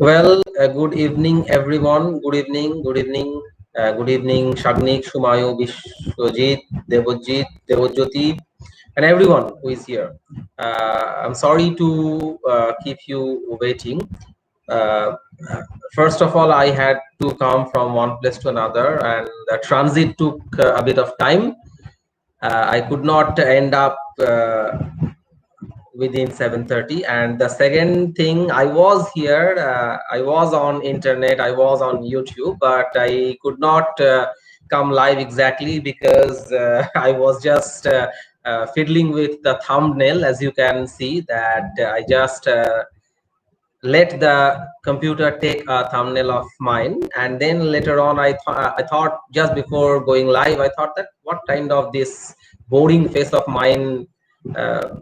Well, good evening, everyone. Good evening, good evening, good evening, Shagnik, Shumayo, Vishwajit, Devojit, Devojyoti, and everyone who is here. I'm sorry to keep you waiting. Uh, First of all, I had to come from one place to another, and the transit took a bit of time. I could not end up within 7:30. And the second thing, I was here, I was on internet, I was on YouTube, but I could not come live exactly because I was just fiddling with the thumbnail. As you can see that I just let the computer take a thumbnail of mine, and then later on I thought, just before going live, I thought that what kind of this boring face of mine uh,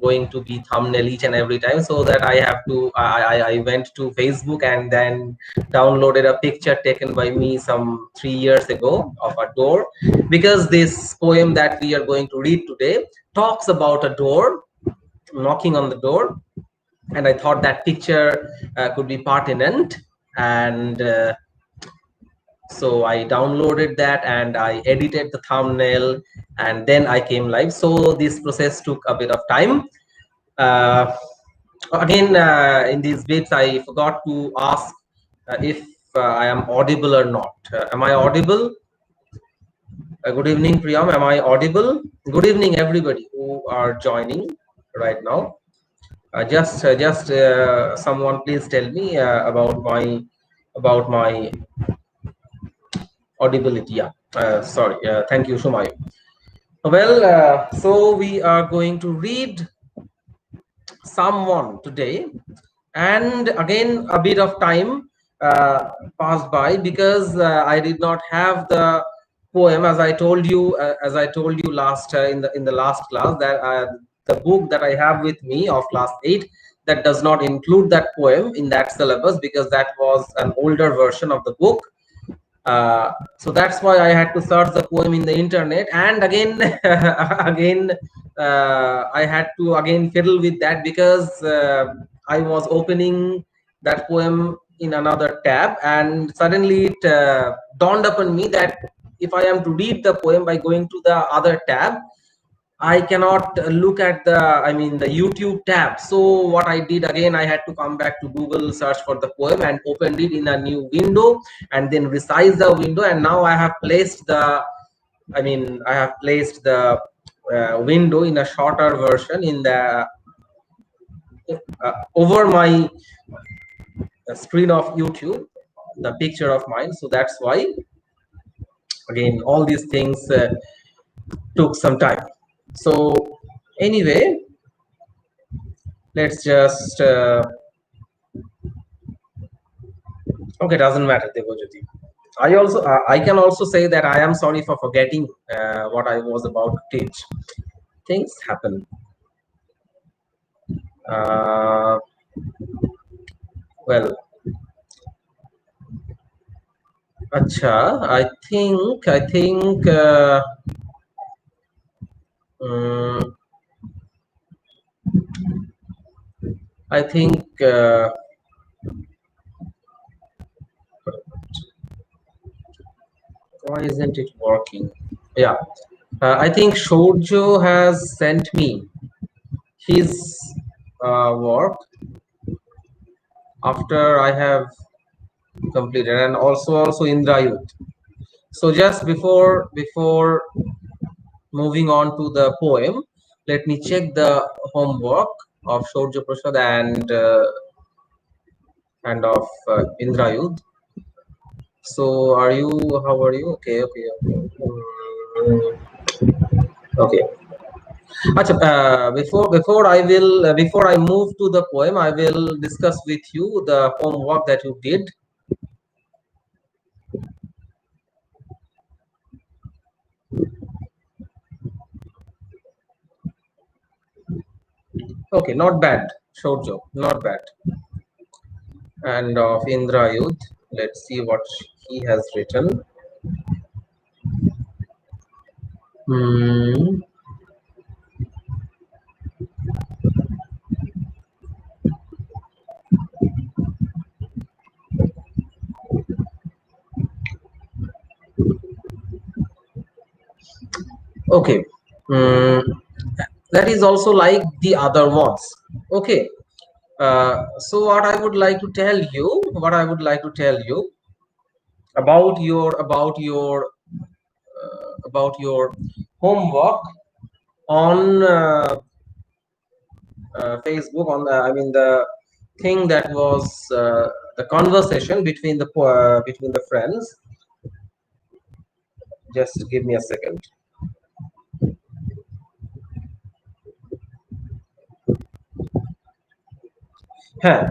going to be thumbnail each and every time, so that I have to I went to Facebook and then downloaded a picture taken by me some 3 years ago of a door, because this poem that we are going to read today talks about a door, knocking on the door, and I thought that picture could be pertinent. And so I downloaded that and I edited the thumbnail, and then I came live. So this process took a bit of time. uh, Again, in these bits, I forgot to ask if I am audible or not. Am I audible? Good evening, Priyam. Am I audible? Good evening, everybody who are joining right now. Just someone please tell me about my audibility. Yeah. Sorry. Thank you, Shumayu. Well, so we are going to read someone today, and again a bit of time passed by because I did not have the poem, as I told you, last in the last class, that the book that I have with me of class 8, that does not include that poem in that syllabus, because that was an older version of the book. So that's why I had to search the poem in the internet, and again again I had to again fiddle with that, because I was opening that poem in another tab, and suddenly it dawned upon me that if I am to read the poem by going to the other tab, I cannot look at the YouTube tab. So what I did, again, I had to come back to Google, search for the poem, and opened it in a new window, and then resize the window. And now I have placed the window in a shorter version in the over my screen of YouTube, the picture of mine. So that's why, again, all these things took some time. So anyway, let's just okay, doesn't matter, Devojyoti. I can also say that I am sorry for forgetting what I was about to teach. Things happen. Uh, well, acha, I think um, I think why isn't it working? Yeah, I think Shoujo has sent me his work after I have completed, and also Indrayut. So just before moving on to the poem, let me check the homework of Shorja Prasad and of Indrayud. So are you? How are you? Okay. Okay. Achha, before I move to the poem, I will discuss with you the homework that you did. Okay, not bad, Shorjo, not bad. And of Indrayud, let's see what he has written. Hmm. Okay. Mm, that is also like the other ones. Okay. So what I would like to tell you about your homework on Facebook, on the, I mean, the thing that was the conversation between the friends. Just give me a second. হ্যাঁ,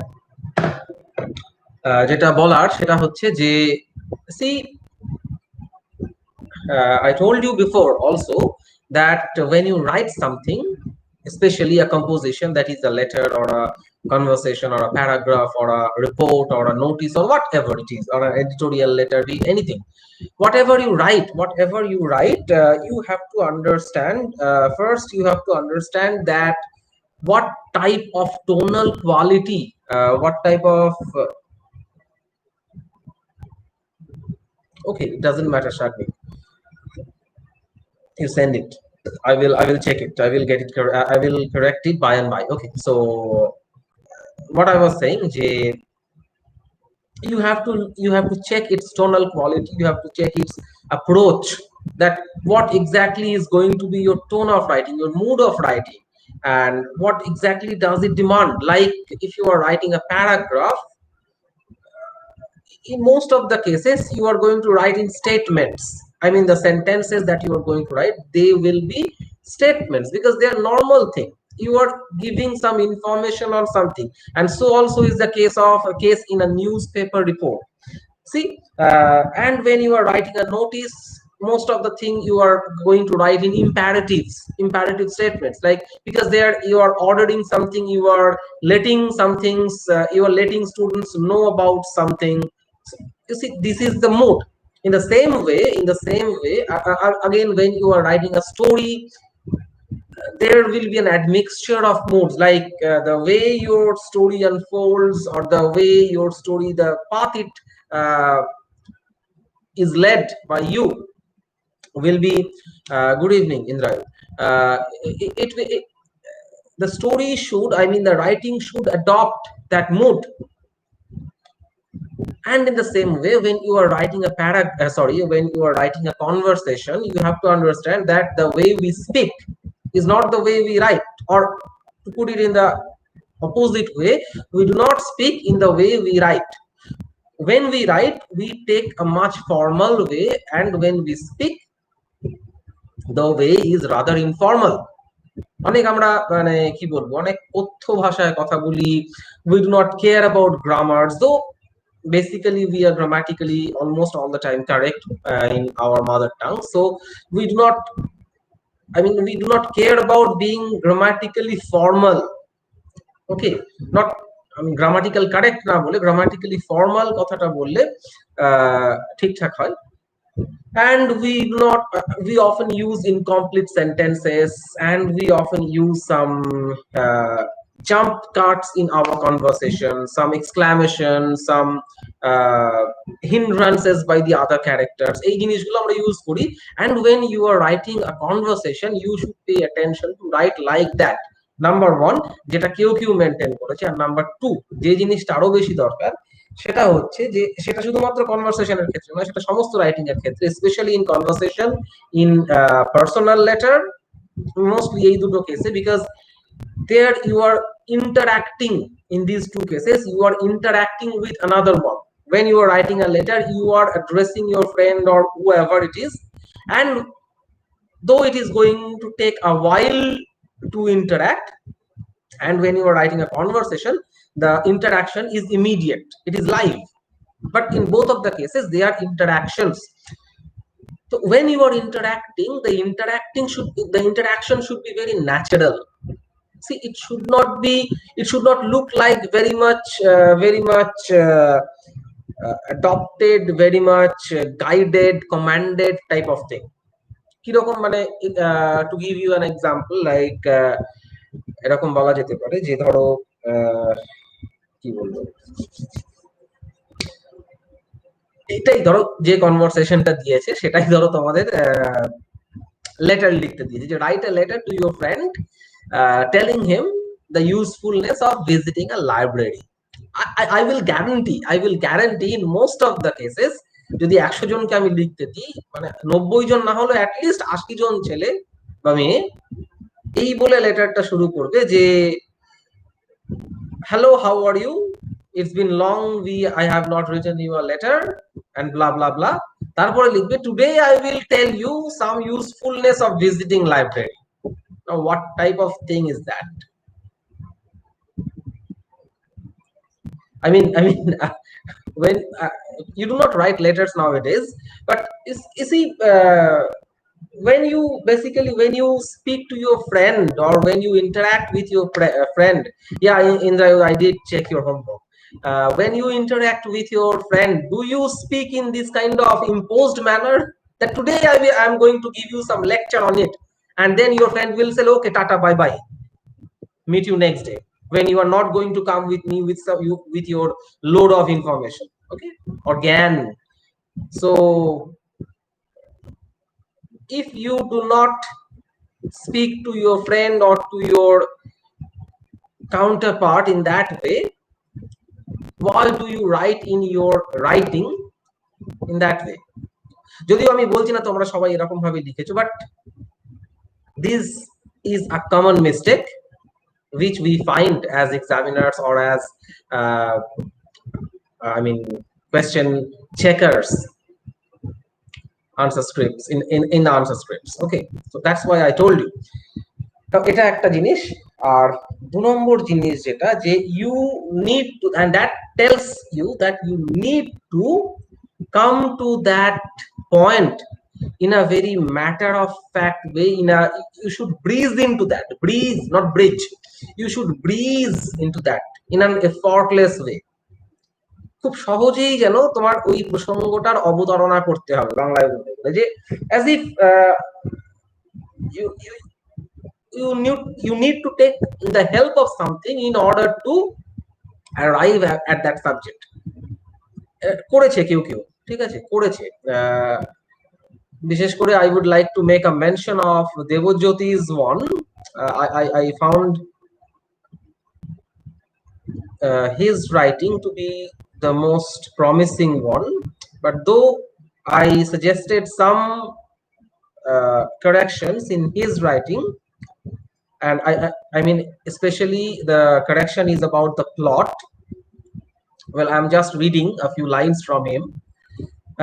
যেটা বলার সেটা হচ্ছে যে, see, I told you before also that when you write something, especially a composition, that is a letter or a conversation or a paragraph or a report or a notice or whatever it is, or an editorial letter, anything, whatever you write, you have to understand, first you have to understand that what type of tonal quality, what type of okay, it doesn't matter, Shagni, you send it. I will check it. I will get it. I will correct it by and by. Okay. So what I was saying, Jay, you have to check its tonal quality. You have to check its approach. That what exactly is going to be your tone of writing, your mood of writing, and what exactly does it demand. Like if you are writing a paragraph, in most of the cases you are going to write in statements. I mean, the sentences that you are going to write, they will be statements because they are normal thing. You are giving some information on something, and so also is the case in a newspaper report. See, and when you are writing a notice, most of the thing you are going to write in imperative statements, like because there you are ordering something, you are letting some things, you are letting students know about something. So, you see, this is the mood. In the same way, again, when you are writing a story, there will be an admixture of moods, like the way your story unfolds, or the way your story, the path it uh, is led by you, will be good evening, Indra. It the story should, I mean, the writing should adopt that mood. And in the same way, when you are writing when you are writing a conversation, you have to understand that the way we speak is not the way we write. Or to put it in the opposite way, we do not speak in the way we write. When we write, we take a much formal way, and when we speak, the way is rather informal. অনেক আমরা মানে কি বলবো, অনেক কথ্য ভাষায় কথা বলি. We do not care about grammar, so basically we are grammatically almost all the time correct in our mother tongue. So we do not, I mean, we do not care about being grammatically formal. Okay, not, I mean, grammatical correct না বলে grammatically formal কথাটা বললে ঠিকঠাক হয়. And we often use incomplete sentences, and we often use some jump cuts in our conversation, some exclamation, some uh, hindrances by the other characters, এই জিনিসগুলো আমরা use করি. And when you are writing a conversation, you should pay attention to write like that. Number one, যেটা কেউ কেউ maintain করেছে, আর number two, যে জিনিসটা আরো বেশি দরকার, সেটা হচ্ছে যে সেটা শুধুমাত্র কনভারসেশনের ক্ষেত্রে নয়, সেটা সমস্ত রাইটিং এর ক্ষেত্রে, specially in conversation, in personal letter, mostly এই দুটো কেসে, because there you are interacting. In these two cases, you are interacting with another one. When you are writing a letter, you are addressing your friend or whoever it is, and though it is going to take a while to interact, and when you are writing a conversation, the interaction is immediate, it is live. But in both of the cases, they are interactions. So when you are interacting, the interaction should be very natural. See, it should not look like very much adopted, very much guided, commanded type of thing. কিরকম মানে, to give you an example, like এরকম বলা যেতে পারে যে ধরো কি বলবো, এটাই ধরো যে কনভারসেশনটা দিয়েছে, সেটাই ধরো তোমাদের লেটার লিখতে দিয়েছে যে write a letter to your friend telling him the usefulness of visiting a library. I will guarantee in most of the cases যদি 100 জনকে আমি লিখতে দিই, মানে 90 জন না হলে অ্যাটলিস্ট 80 জন ছেলে বা মেয়ে এই বলে লেটারটা শুরু করবে যে hello, how are you, it's been long, I have not written you a letter and blah blah blah. তারপরে লিখবে today I will tell you some usefulness of visiting library. Now what type of thing is that? I mean when you do not write letters nowadays, but you see, when you speak to your friend or when you interact with your friend, yeah, Indra, I did check your homework. When you interact with your friend, do you speak in this kind of imposed manner that today I'm going to give you some lecture on it, and then your friend will say okay, tata, bye bye, meet you next day, when you are not going to come with me with with your load of information, okay, or GAN. So if you do not speak to your friend or to your counterpart in that way, why do you write in your writing in that way? যদিও আমি বলছি না তোমরা সবাই এরকম ভাবে লিখেছো, but this is a common mistake which we find as examiners or as uh, question checkers answer scripts in the answer scripts. Okay, so that's why I told you. এটা একটা জিনিস। আর 2 নম্বর জিনিস যেটা, যে you need to, and that tells you that you need to come to that point in a very matter of fact way, you should breeze into that, breeze, not bridge, you should breeze into that in an effortless way। খুব সহজেই যেন তোমার ওই প্রসঙ্গটার অবতারণা করতে হবে, বাংলায় বলতে গেলে যে as if you you need to take the help of something in order to arrive at that subject. করেছে কেউ কেউ, ঠিক আছে, করেছে। বিশেষ করে I would like to make a mention of Devajyoti's one. I found his writing to be the most promising one, but though I suggested some corrections in his writing, and I mean especially the correction is about the plot. Well, I'm just reading a few lines from him.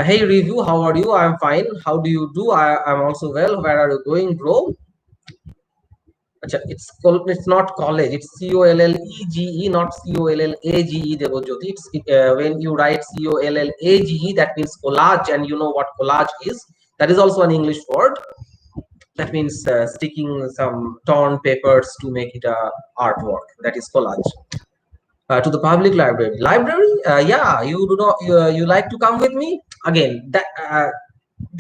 Hey review, how are you? I'm fine, how do you do? I'm also well. Where are you going, bro? It's not college, it's college, not collage, Devajyoti. It's when you write collage, that means collage, and you know what collage is. That is also an English word. That means sticking some torn papers to make it a artwork. That is collage. To the public library, yeah, you do not, you like to come with me again. That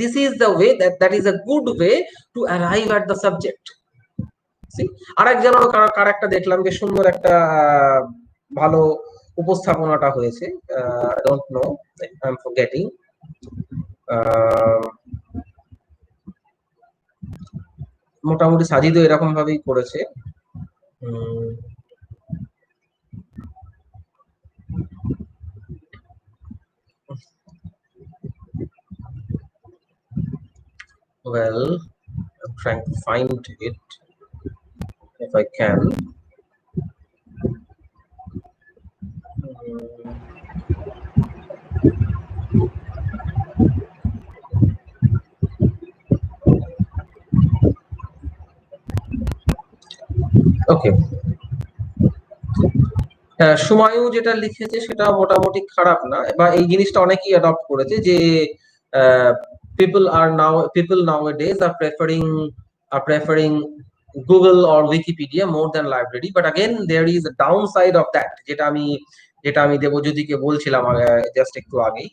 this is the way, that is a good way to arrive at the subject. See, আরেকজন কারেক্টটা দেখলাম যে সুন্দর একটা ভালো উপস্থাপনাটা হয়েছে। I don't know, I'm forgetting. মোটামুটি সাজিদও এরকম ভাবেই করেছে। Well, I'm trying to find it if I can. Okay. সুমায়ু যেটা লিখেছে সেটা মোটামুটি খারাপ না, বা এই জিনিসটা অনেকেই অ্যাডপ্ট করেছে যে people nowadays are preferring Google or Wikipedia more than library. But again, there is a downside of that, যেটা আমি দেবজ্যোতিকে বলছিলাম জাস্ট একটু আগেই।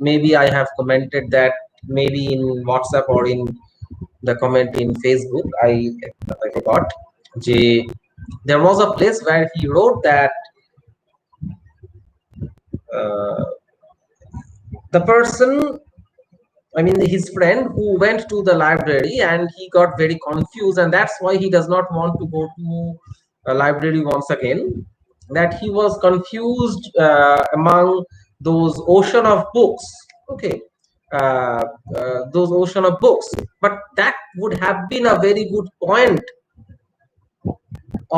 Maybe I have commented that, maybe in WhatsApp or in the comment in Facebook, I forgot. There was a place where he wrote that the person I mean, his friend who went to the library and he got very confused, and that's why he does not want to go to a library once again. That he was confused among those ocean of books. Okay, those ocean of books. But that would have been a very good point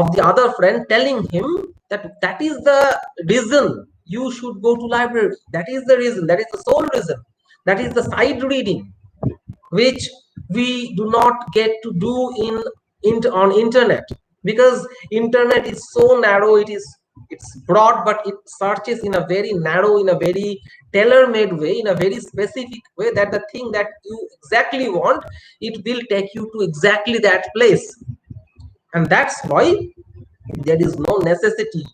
of the other friend telling him that that is the reason you should go to library. That is the reason. That is the sole reason. That is the side reading which we do not get to do on internet, because internet is so narrow. It's broad, but it searches in a very narrow, in a very tailor-made way, in a very specific way, that the thing that you exactly want, it will take you to exactly that place. And that's why there is no necessity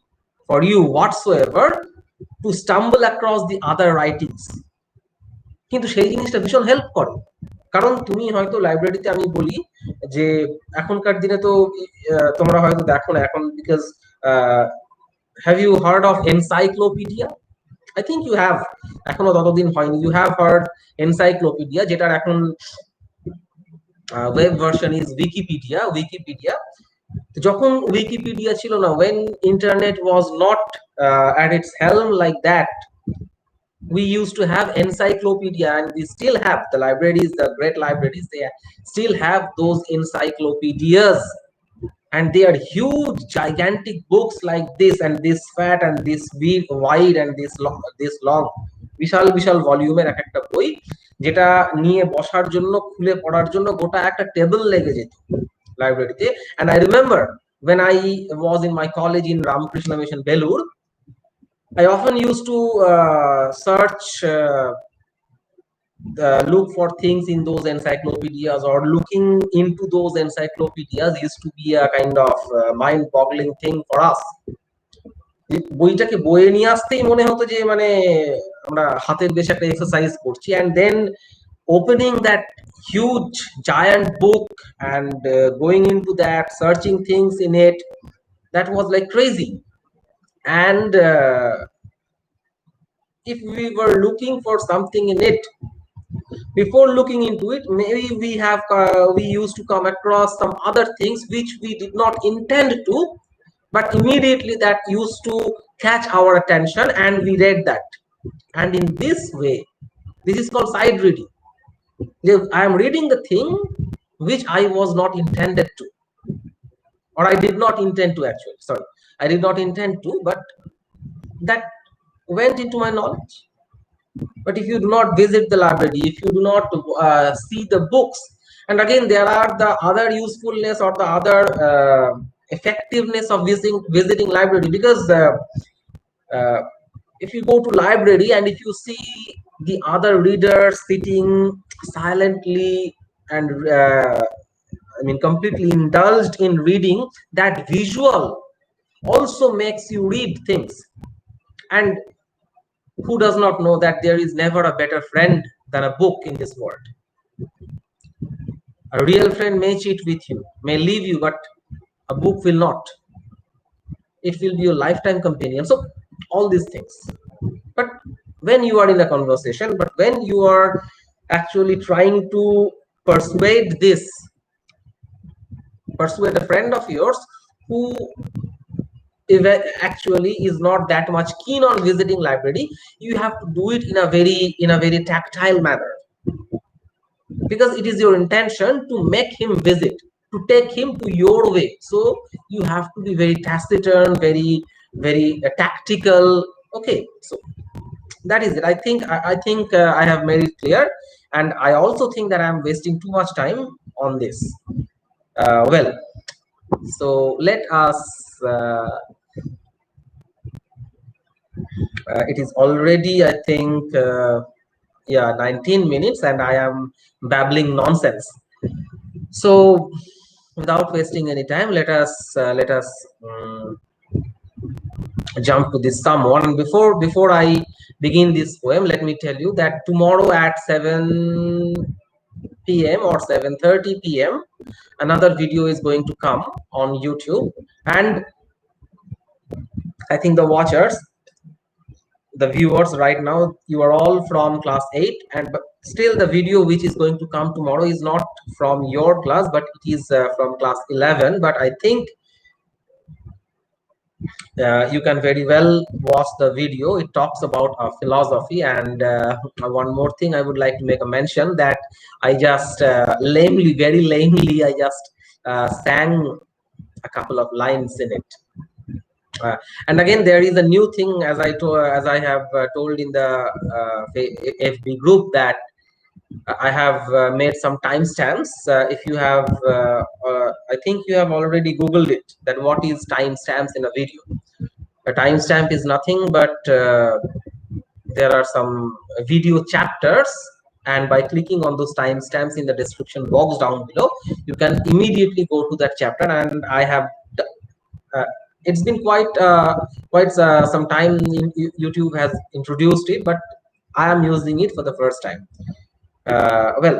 for you whatsoever to stumble across the other writings. কিন্তু সেই জিনিসটা ভীষণ help করে। কারণ তুমি হয়তো লাইব্রেরিতে, আমি বলি যে এখনকার দিনে তো তোমরা হয়তো দেখো না এখন, because have you heard of encyclopedia? I think you have, এখনো ততদিন হয়নি। ইউ হ্যাভ হার্ড এনসাইক্লোপিডিয়া, যেটার এখন ওয়েব ভার্সন ইজ উইকিপিডিয়া। যখন উইকিপিডিয়া ছিল না, when internet was not at its helm like that, we used to have encyclopedia, and we still have the libraries, the great libraries, they still have those encyclopedias, and they are huge gigantic books like this, and this fat, and this big wide, and this long, বিশাল বিশাল ভলিউমের এক একটা বই, যেটা নিয়ে বসার জন্য, খুলে পড়ার জন্য গোটা একটা টেবিল লেগে যেত লাইব্রেরিতে। and I remember when I was in my college in Ramakrishna Mission Belur, I often used to search, look for things in those encyclopedias, or looking into those encyclopedias used to be a kind of mind-boggling thing for us. বইটাকে বইয়ে নিয়ে আসতেই মনে হতো যে মানে আমরা হাতের বেশ একটা এক্সারসাইজ করছি, and then opening that huge giant book and going into that, searching things in it, that was like crazy. And if we were looking for something in it, before looking into it, maybe we used to come across some other things which we did not intend to, but immediately that used to catch our attention, and we read that. And in this way, this is called side reading. I am reading the thing which I was not intended to, or I did not intend to, actually, sorry, I did not intend to, but that went into my knowledge. But if you do not visit the library, if you do not see the books, and again there are the other usefulness or the other effectiveness of visiting library, because if you go to library and if you see the other readers sitting silently and I mean completely indulged in reading, that visual also makes you read things. And who does not know that there is never a better friend than a book in this world? A real friend may cheat with you, may leave you, but a book will not. It will be your lifetime companion. So all these things. But when you are in a conversation, but when you are actually trying to persuade a friend of yours who actually is not that much keen on visiting library, you have to do it in a very tactile manner, because it is your intention to make him visit, to take him to your way. So you have to be very taciturn, very tactical. Okay, so that is it. I think I have made it clear, and I also think that I'm wasting too much time on this. Well, so let us it is already, I think, yeah, 19 minutes, and I am babbling nonsense. So without wasting any time, let us jump to this someone. And before I begin this poem, let me tell you that tomorrow at 7 p.m. or 7:30 p.m. another video is going to come on YouTube, and I think the the viewers right now, you are all from class 8, and but still the video which is going to come tomorrow is not from your class, but it is from class 11. But I think you can very well watch the video. It talks about philosophy. And one more thing I would like to make a mention, that I just lamely, very lamely, I just sang a couple of lines in it. And again, there is a new thing, as I have told in the FB group, that I have made some timestamps. If you have, I think you have already Googled it, that what is timestamps in a video. A timestamp is nothing but there are some video chapters, and by clicking on those timestamps in the description box down below, you can immediately go to that chapter. And I have uh, it's been quite some time YouTube has introduced it, but I am using it for the first time. Well,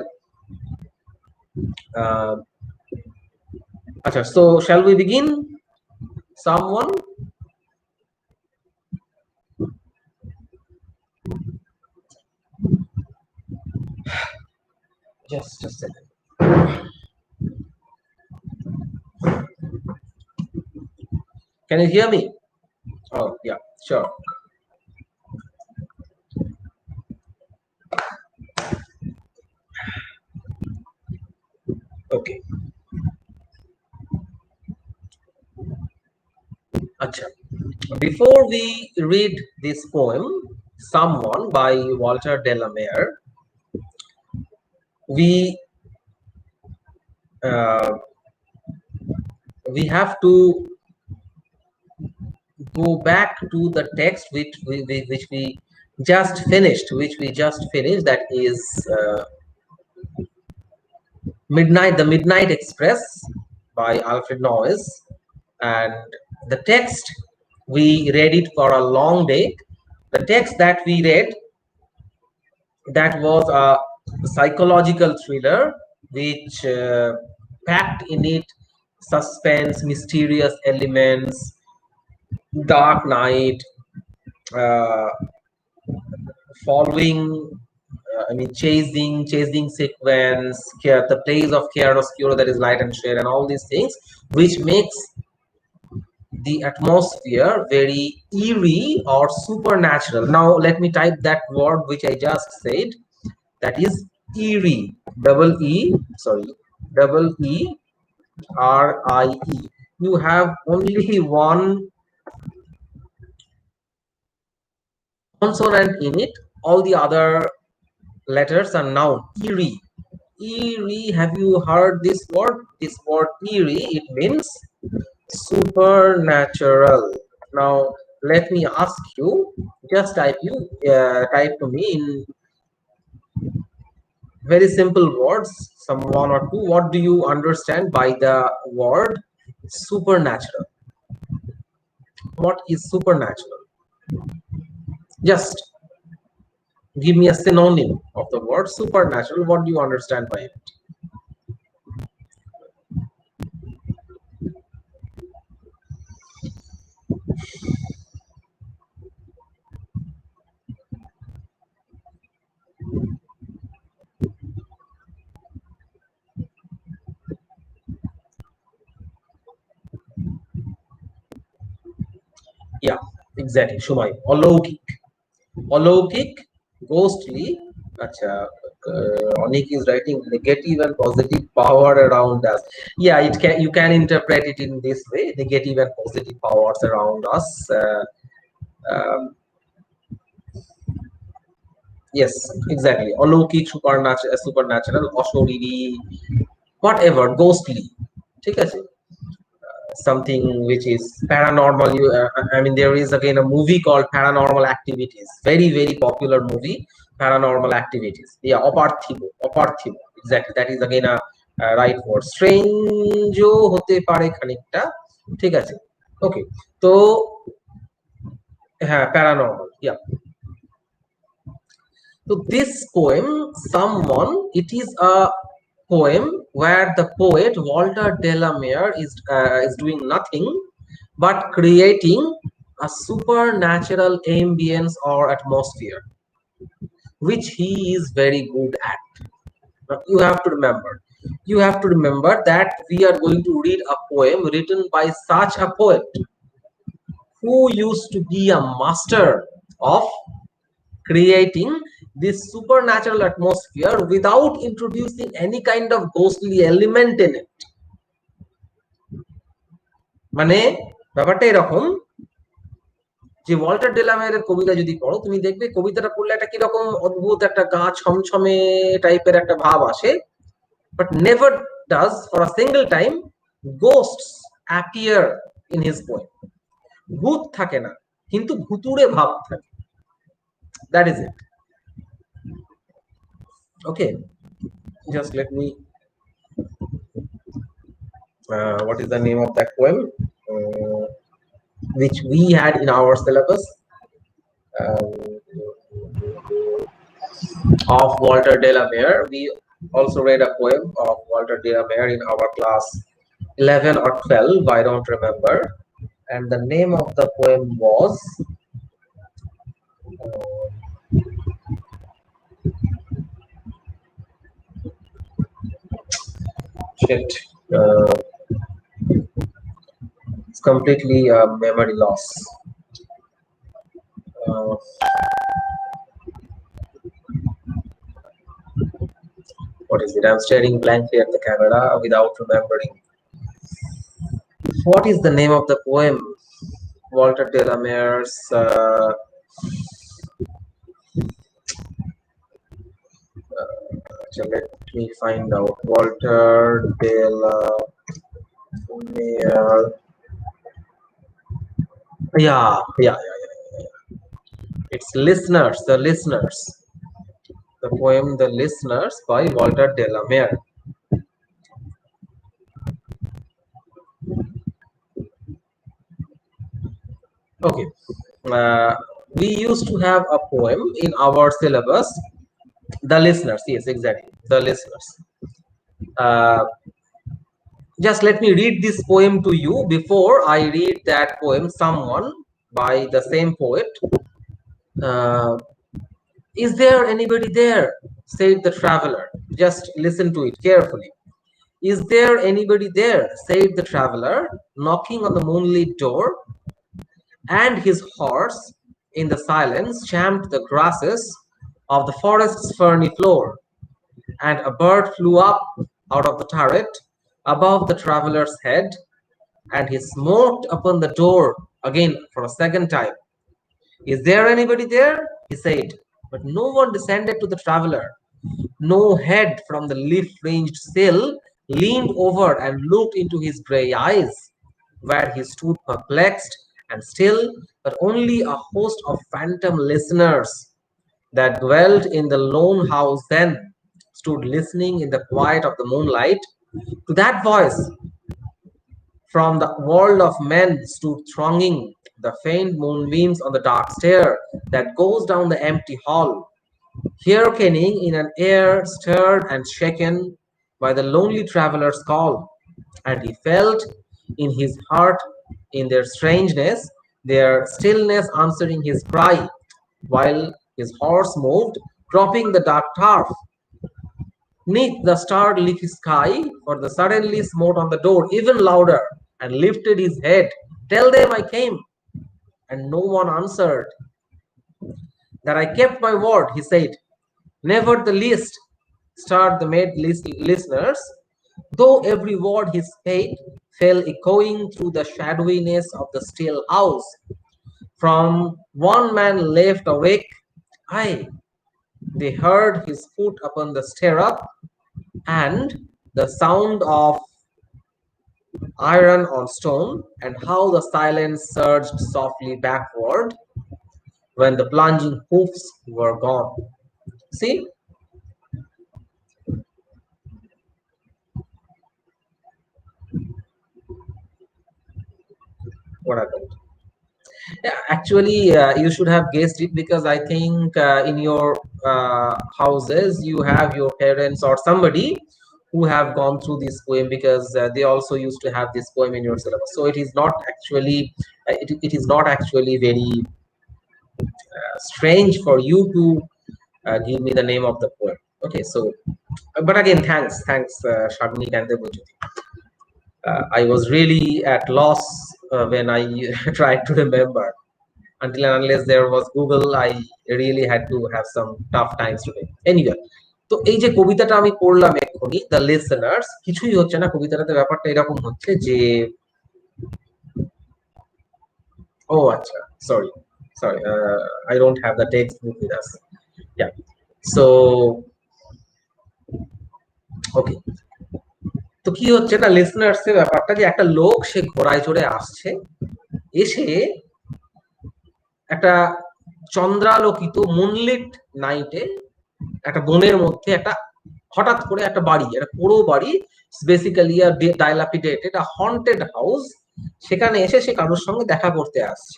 so shall we begin? Someone? Just a second. Can you hear me? Oh, yeah, sure. Okay. Acha. Before we read this poem, Someone by Walter de la Mare, we uh, we have to go back to the text which we just finished, that is The Midnight Express by Alfred Noyes. And the text, we read it for a long day. The text that we read, that was a psychological thriller which packed in it suspense, mysterious elements, dark night, uh, following, chasing sequence, the plays of chiaroscuro, that is light and shade, and all these things, which makes the atmosphere very eerie or supernatural. Now let me type that word which I just said, that is eerie. Double E R I E. You have only one consonant in it. All the other letters are noun. Eerie. Eerie. Have you heard this word? This word eerie, it means supernatural. Now let me ask you, just type to me in very simple words, some one or two. What do you understand by the word supernatural? What is supernatural? Just give me a synonym of the word supernatural. What do you understand by it? Yeah, exactly. Shumai. Alaukik, ghostly. Acha, Onik is writing negative and positive power around us. Yeah, you can interpret it in this way: negative and positive powers around us. Um, yes, exactly. Alaukik, supernatural, Oshoriri, whatever, ghostly. ঠিক আছে? Something which is paranormal. There is again a movie called Paranormal Activities, very popular movie, Paranormal Activities. Yeah, অপার্থিব, exactly, that is again a right word. Strange হতে পারে খানিকটা, ঠিক আছে? Okay, তো হ্যাঁ, paranormal, yeah. So this poem, Someone, it is a poem where the poet Walter de la Mare is doing nothing but creating a supernatural ambience or atmosphere, which he is very good at. Now, you have to remember that we are going to read a poem written by such a poet who used to be a master of creating this supernatural atmosphere without introducing any kind of ghostly element in it. মানে ব্যাপারটা এরকম যে Walter ডেলামেয়ারের কবিতা যদি পড়ো, তুমি দেখবে কবিতাটা পড়লে একটা কিরকম অদ্ভুত একটা গা ছমছমে টাইপের একটা ভাব আসে, but never does for a single time ghosts appear in his poem. ভূত থাকে না, কিন্তু ভুতুড়ে ভাব থাকে। That is it. Okay, just let me what is the name of that poem which we had in our syllabus of Walter de la Mare. We also read a poem of Walter de la Mare in our class 11 or 12, I don't remember, and the name of the poem was shit, it's completely memory loss. What is it? I'm staring blankly at the camera without remembering. What is the name of the poem? Walter de la Mare's let me find out. Walter de la Mare. Yeah. It's Listeners, The Listeners. The poem The Listeners by Walter de la Mare. Okay. We used to have a poem in our syllabus, The Listeners. Yes, exactly. The Listeners. Just let me read this poem to you before I read that poem, Someone, by the same poet. Is there anybody there? Said the traveler. Just listen to it carefully. Is there anybody there? Said the traveler, knocking on the moonlit door. And his horse, in the silence, champed the grasses of the forest's ferny floor. And a bird flew up out of the turret above the traveler's head, and he smote upon the door again for a second time. Is there anybody there? He said, but no one descended to the traveler. No head from the leaf-fringed sill leaned over and looked into his grey eyes, where he stood perplexed and still, but only a host of phantom listeners that dwelt in the lone house then stood listening in the quiet of the moonlight to that voice. From the world of men stood thronging the faint moonbeams on the dark stair that goes down the empty hall, hearkening in an air stirred and shaken by the lonely traveler's call. And he felt in his heart, in their strangeness, their stillness answering his cry, while his horse moved, dropping the dark turf 'neath the starred leafy sky, for the suddenly smote on the door even louder and lifted his head. Tell them I came. And no one answered. That I kept my word, he said. Never the least, starred the maid listeners, though every word he spake fell echoing through the shadowiness of the still house. From one man left awake, aye, they heard his foot upon the stirrup, and the sound of iron on stone, and how the silence surged softly backward when the plunging hoofs were gone. See? What happened? Yeah, actually, you should have guessed it, because I think in your houses you have your parents or somebody who have gone through this poem, because they also used to have this poem in your syllabus. So it is not actually it is not actually very strange for you to give me the name of the poem. Okay, so but again, thanks, Shagni and Debojyoti. I was really at loss when I tried to remember. Until and unless there was Google, I really had to have some tough times today. Anyway, তো এই যে কবিতাটা আমি পড়লাম এক্ষুনি, the listeners, কিছুই হচ্ছে না কবিতাটাতে। ব্যাপারটা এরকম হচ্ছে যে, ও আচ্ছা, sorry sorry, I don't have the textbook with us. Yeah, so okay. তো কি হচ্ছে না, লিসেনার্স এর ব্যাপারটা যে একটা লোক সে ঘোড়ায় চড়ে আসছে, এসে একটা চন্দ্রালোকিত মুনলিট নাইটে একটা বনের মধ্যে একটা হঠাৎ করে একটা বাড়ি, একটা পুরো বাড়ি, বেসিক্যালি ডাইলাপিডেটেড হন্টেড হাউস, সেখানে এসে সে কারোর সঙ্গে দেখা করতে আসছে।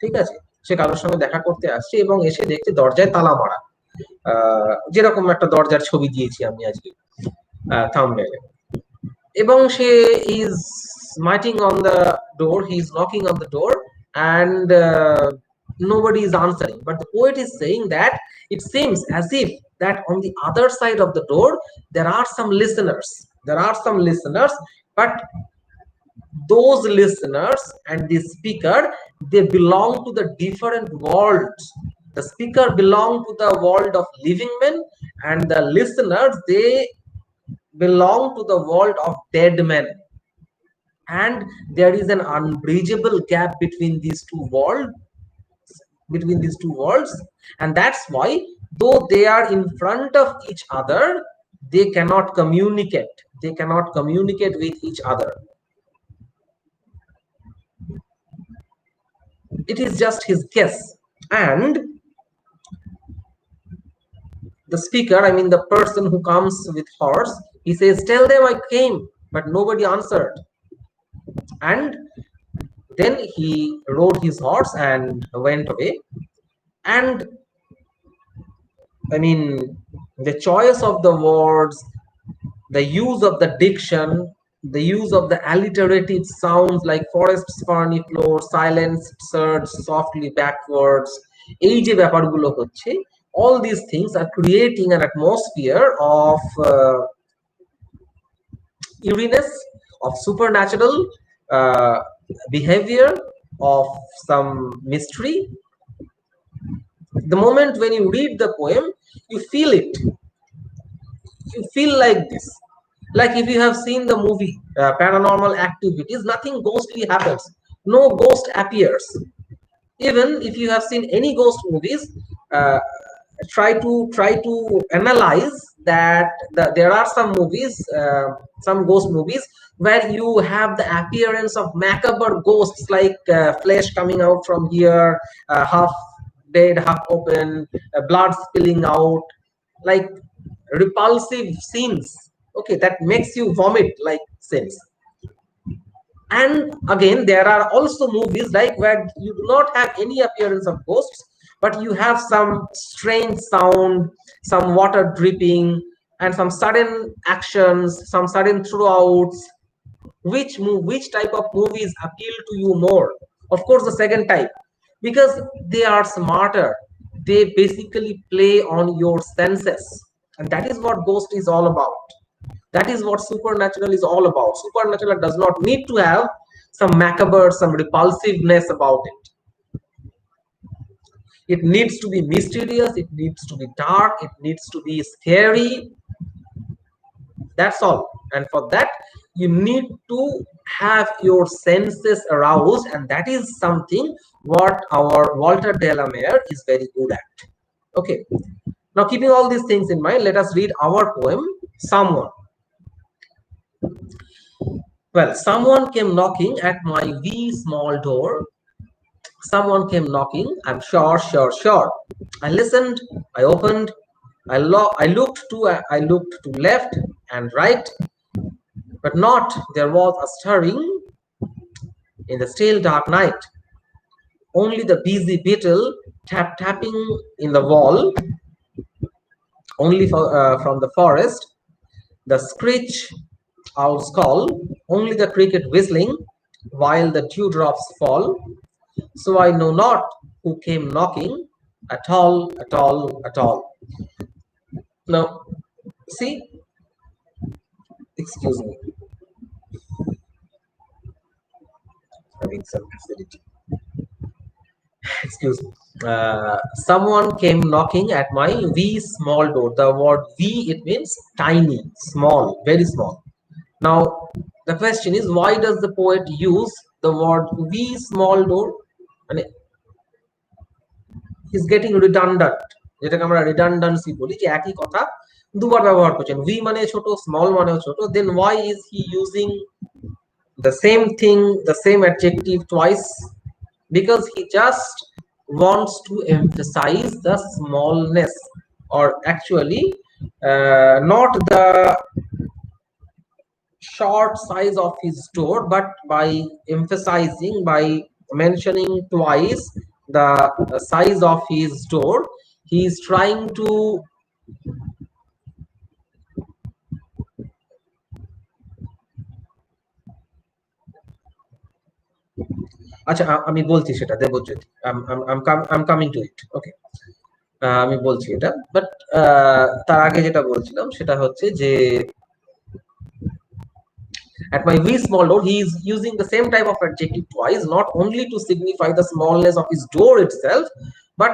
ঠিক আছে, সে কারোর সঙ্গে দেখা করতে আসছে এবং এসে দেখছে দরজায় তালা মারা, যেরকম একটা দরজার ছবি দিয়েছি আমি আজকে থাম্বনেইলে। এবং সে is smiting on the door, he is knocking on the door, and nobody is answering. But the poet is saying that it seems as if that on the other side of the door there are some listeners. There are some listeners, but those listeners and the speaker, they belong to the different worlds. The speaker belong to the world of living men, and the listeners, they belong to the world of dead men. And there is an unbridgeable gap between these two worlds, and that's why, though they are in front of each other, they cannot communicate, with each other. It is just his guess. And the speaker, I mean the person who comes with horse, he says, tell them I came, but nobody answered. And then he rode his horse and went away. And I mean, the choice of the words, the use of the diction, the use of the alliterative sounds like forest's ferny floor, silence surge softly backwards, এই যে ব্যাপারগুলো হচ্ছে, all these things are creating an atmosphere of eeriness, of supernatural behavior, of some mystery. The moment when you read the poem, you feel it, you feel like this. Like if you have seen the movie Paranormal Activities, nothing ghostly happens, no ghost appears. Even if you have seen any ghost movies, uh, try to analyze that there are some movies, some ghost movies, where you have the appearance of macabre ghosts, like flesh coming out from here, half dead, half open, blood spilling out, like repulsive scenes, okay, that makes you vomit like scenes. And again, there are also movies like where you do not have any appearance of ghosts, but you have some strange sound, some water dripping, and some sudden actions, some sudden throughout. Which type of movies appeal to you more? Of course, the second type, because they are smarter. They basically play on your senses, and that is what ghost is all about. That is what supernatural is all about. Supernatural does not need to have some macabre, some repulsiveness about it. It needs to be mysterious, it needs to be dark, it needs to be scary. That's all. And for that, you need to have your senses aroused, and that is something what our Walter de la Mare is very good at. Okay. Now, keeping all these things in mind, let us read our poem, Someone. Well, someone came knocking at my wee small door. Someone came knocking, I'm sure, sure, sure. I listened, I opened, I looked to left and right, but not. There was a stirring in the still dark night. Only the busy beetle tapping in the wall. Only from the forest, the screech owl's call. Only the cricket whistling while the dewdrops fall. So I know not who came knocking at all, at all, at all. Now, see, excuse me, having some acidity. Excuse me. Someone came knocking at my V small door. The word V, it means tiny, small, very small. Now, the question is, why does the poet use the word V small door? And he's getting redundant. যেটাকে আমরা redundancy বলি, যে একই কথা দুবার ব্যবহার করছেন। V মানে ছোট, small মানেও ছোট. Then why is he using the same thing, the same adjective twice? Because he just wants to emphasize the smallness, or actually not the short size of his door, but by emphasizing, by mentioning twice the size of his door, he is trying to আচ্ছা আমি বলছি সেটা Debjyoti, I'm coming to it. Okay, আমি বলছি এটা, but তার আগে যেটা বলছিলাম সেটা হচ্ছে যে at my V small door, he is using the same type of adjective twice, not only to signify the smallness of his door itself, but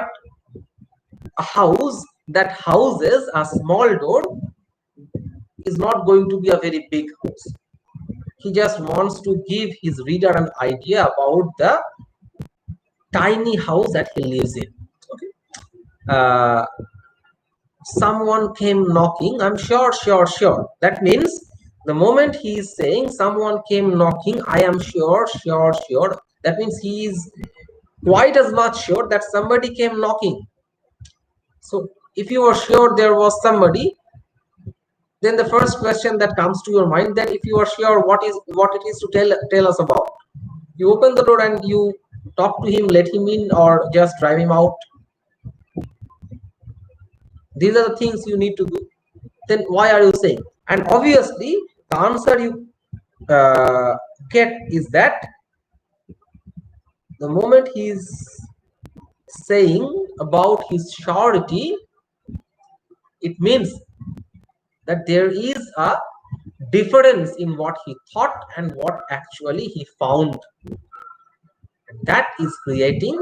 a house that houses a small door is not going to be a very big house. He just wants to give his reader an idea about the tiny house that he lives in. Okay. Someone came knocking. I'm sure. That means the moment he is saying someone came knocking, I am sure. That means he is quite as much sure that somebody came knocking. So if you are sure there was somebody, then the first question that comes to your mind, that if you are sure what it is to tell us about, you open the door and you talk to him, let him in, or just drive him out. These are the things you need to do. Then why are you saying? And obviously the answer you get is that the moment he is saying about his surety, it means that there is a difference in what he thought and what actually he found. That is creating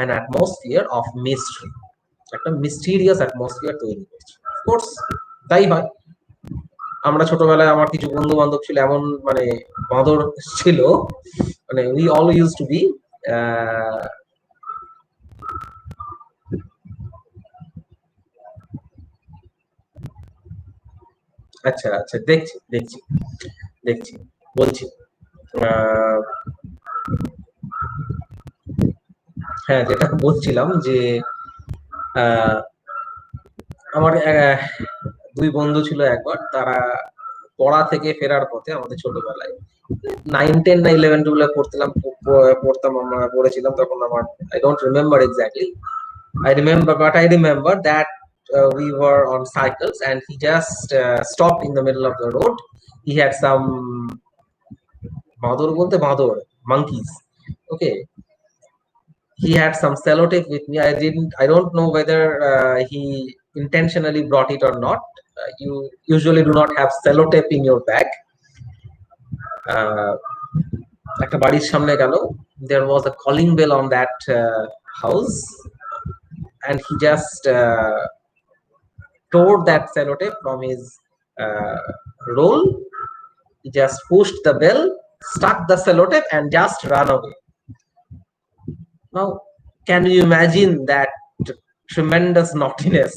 an atmosphere of mystery, একটা mysterious atmosphere তৈরি করছে। Of course তাই হয়। আমরা ছোটবেলায় আমার কিছু বন্ধু বান্ধব ছিল এমন, মানে বাঁদর ছিল, মানে we all used to be আচ্ছা আচ্ছা দেখছি বলছি। হ্যাঁ, যেটা বলছিলাম যে আমার দুই বন্ধু ছিল একবার, তারা পড়া থেকে ফেরার পথে আমাদের ছোটবেলায় 9, 10 না 11, 12 পড়তাম আমরা, পড়েছিলাম তখন আমার, I don't remember exactly. I remember that we were on cycles and he just stopped in the middle of the road. He had some বাঁদর monkeys. Okay, he had some sellotape with me. I don't know whether he intentionally brought it or not. You usually do not have sellotape in your bag. একটা বাড়ির সামনে গেল, there was a calling bell on that house, and he just tore that sellotape from his roll. He just pushed the bell, stuck the sellotape, and just ran away. Now, can you imagine that tremendous naughtiness?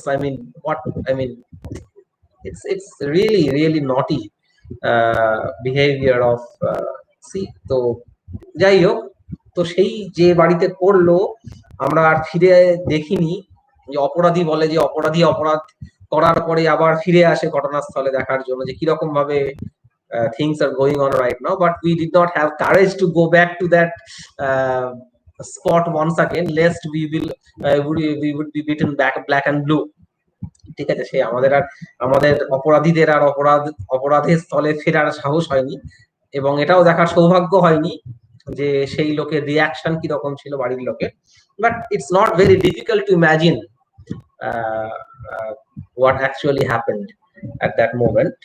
It's really naughty behavior of see. তো যাই হোক, তো সেই যে বাড়িতে পড়লো, আমরা আর ফিরে দেখিনি। যে অপরাধী বলে যে অপরাধী অপরাধ করার পরে আবার ফিরে আসে ঘটনাস্থলে দেখার জন্য যে কিরকম ভাবে things are going on right now, but we did not have courage to go back to that spot once again, lest we would be beaten back black and blue. ঠিক আছে, সে আমাদের অপরাধীদের আর অপরাধের স্থলে ফেরার সাহস হয়নি, এবং এটাও দেখার সৌভাগ্য হয়নি যে সেই লোকের রিয়াকশন কি রকম ছিল বাড়ির লোকের। But it's not very difficult to imagine what actually happened at that moment.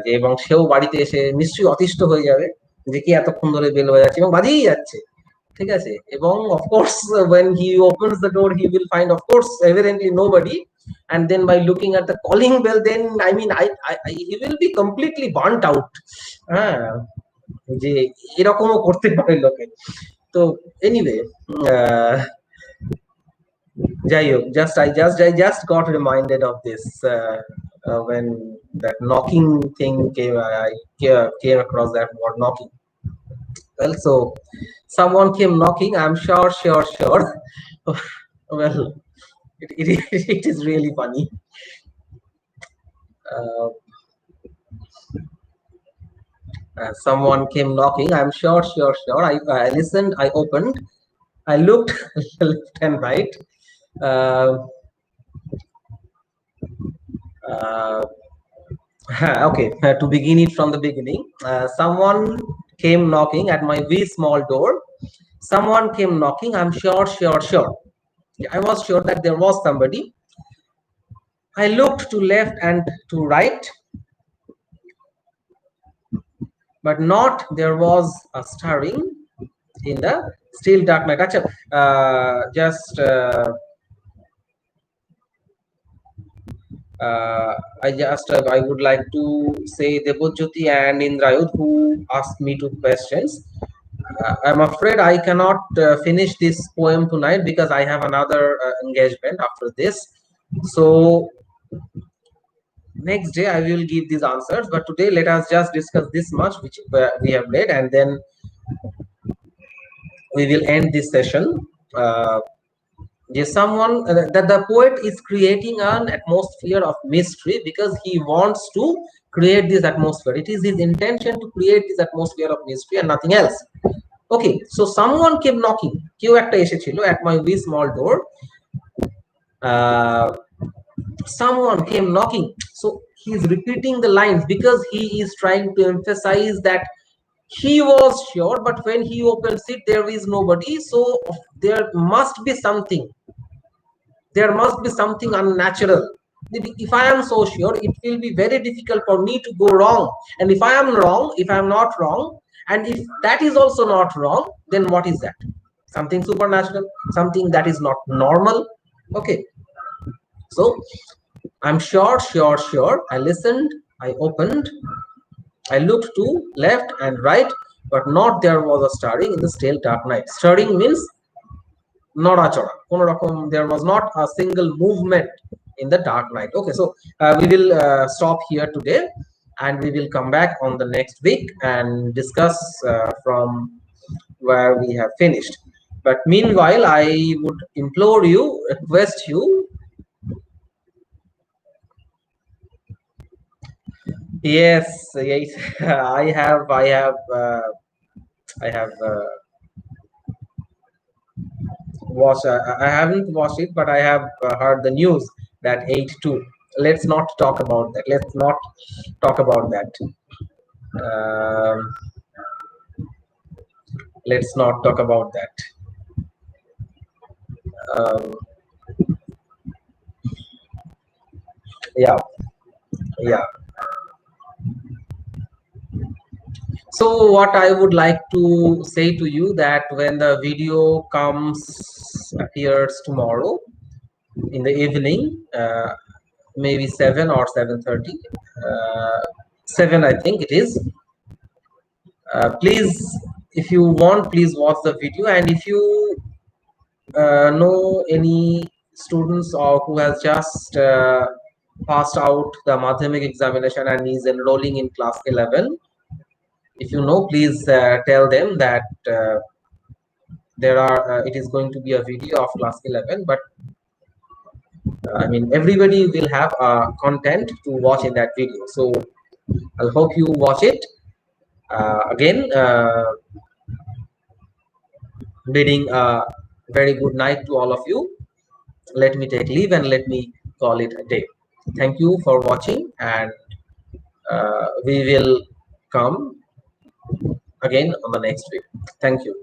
যে এবং সেও বাড়িতে এসে নিশ্চয়ই অতিষ্ঠ হয়ে যাবে যে কি এতক্ষণ ধরে বেল বাজাচ্ছে এবং বাজিয়েই যাচ্ছে, ঠিক আছে। এবং of course when he opens the door he will find of course evidently nobody, and then by looking at the calling bell then I mean he will be completely burnt out, হ্যাঁ, যে এরকমও করতে পারে লোকে। তো এনিওয়ে, যাই হোক, I just got reminded of this when that knocking thing came. I came across that word knocking. Well, so someone came knocking. I'm sure. Well, it is really funny. Uh, Someone came knocking. I'm sure. I listened. I opened. I looked left and right. Uh, uh, okay, to begin it from the beginning, someone came knocking at my very small door. Someone came knocking. I'm sure. I was sure that there was somebody. I looked to left and to right, but not there was a stirring in the still dark night. Achha, I would like to say Debojyoti and Indrayud who asked me two questions. I'm afraid I cannot finish this poem tonight because I have another engagement after this. So next day I will give these answers, but today let us just discuss this much which we have read, and then we will end this session. That the poet is creating an atmosphere of mystery because he wants to create this atmosphere. It is his intention to create this atmosphere of mystery and nothing else. Okay, so someone came knocking. কেউ একটা এসেছিল at my very small door. Someone came knocking. So he is repeating the lines because he is trying to emphasize that he was sure, but when he opens it, there is nobody. So there must be something. There must be something unnatural. If I am so sure, it will be very difficult for me to go wrong. And if I am wrong, if I am not wrong, and if that is also not wrong, then what is that? Something supernatural, something that is not normal. Okay, so I'm sure. I listened, I opened, I looked to left and right, but not there was a stirring in the still dark night. Stirring means নড়াচড়া কোন রকম, there was not a single movement in the dark night. Okay, so we will stop here today and we will come back on the next week and discuss from where we have finished. But meanwhile, I would implore you, request you. Yes, I have watched. I haven't watched it, but I have heard the news that 8-2. Let's not talk about that. Let's not talk about that. Um, let's not talk about that. Um, yeah, yeah. So what I would like to say to you that when the video appears tomorrow in the evening, maybe 7 or 7:30, 7 I think it is. Please, if you want, please watch the video, and if you know any students or who has just passed out the Madhyamik examination and is enrolling in class 11, if you know, please tell them that it is going to be a video of class 11, but I mean everybody will have content to watch in that video. So I'll hope you watch it. Again, bidding a very good night to all of you. Let me take leave and let me call it a day. Thank you for watching, and we will come again on the next week. Thank you.